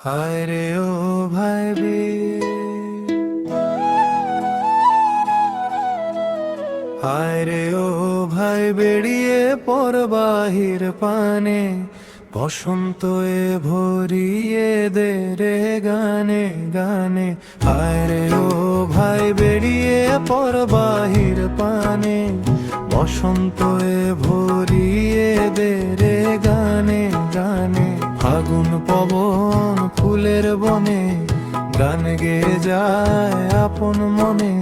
হায় রে ও ভাই রে, হায় রে ও ভাই বেরিয়ে পর বাহির পানে, বসন্ত এ ভরিয়ে দে রে গানে গানে। হায় রে ও ভাই বেরিয়ে পর বাহির পানে, বসন্ত এ ভরিয়ে দে রে গানে গানে। ফাগুন পবন ফুলের বনে, গান গেয়ে যায় আপন মনে।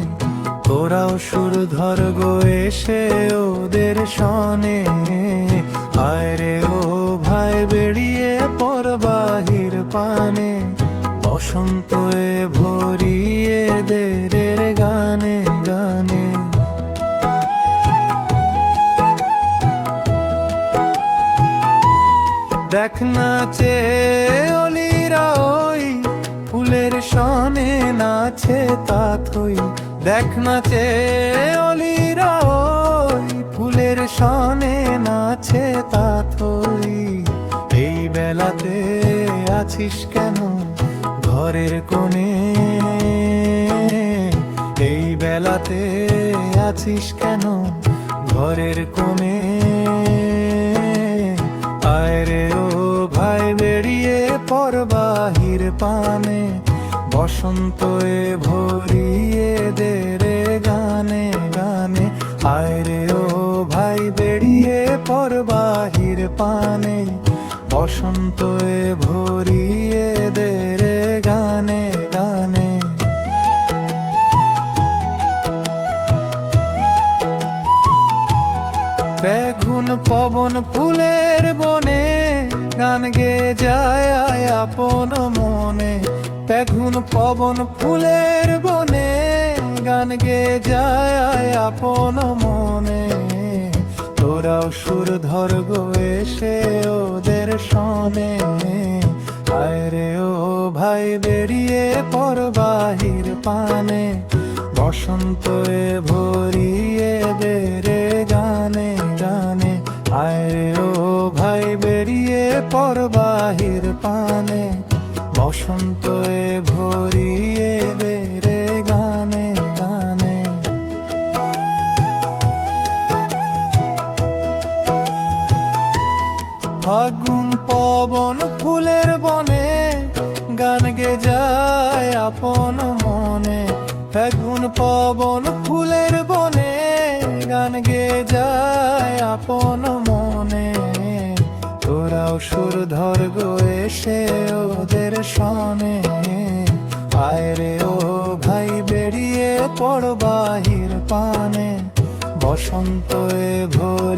তোরাও সুর ধর গো এসে ওদের সনে। হায় রে ও ভাই বেরিয়ে পর বাহির পানে, বসন্ত এ ভরিয়ে দে রে গানে গানে। দেখ নাচে অলিরা ওই ফুলের সনে নাচে তা থই। দেখ নাচে অলিরা ওই ফুলের সনে নাচে তা থই। এই বেলাতে আছিস কেন ঘরের কোণে, এই বেলাতে আছিস কেন ঘরের কোণে। আয় রে ও ভাই বেরিয়ে পর বাহির পানে, বসন্ত এ ভরিয়ে দে রে গানে গানে। আয় রে ও ভাই বেরিয়ে পর বাহির পানে, বসন্ত এ ভরিয়ে দে রে গানে গানে। বেগুন পবন ফুলের বনে, গান গেয়ে যায় আপন মনে। বেগুন পবন ফুলের বনে, গান গেয়ে যায় আপন মনে। তোরাও সুর ধর গো এসে ওদের সনে। হায় রে ও ভাই বেরিয়ে পর বাহির পানে, বসন্ত এ ভরিয়ে দে রে গানে গানে। হায় রে ও ভাই বেরিয়ে পর বাহির পানে, বসন্ত এ ভরিয়ে দে রে গানে গানে। ফাগুন পবন ফুলের বনে, গান গে যায় আপন মনে। ফাগুন পবন ফুলের বনে, গান গে যায় আপন মনে। তোরাও সুর ধর গো এসে ওদের সনে। আয় রে ও ভাই বেরিয়ে পড় বাহির পানে, বসন্ত এ ভোর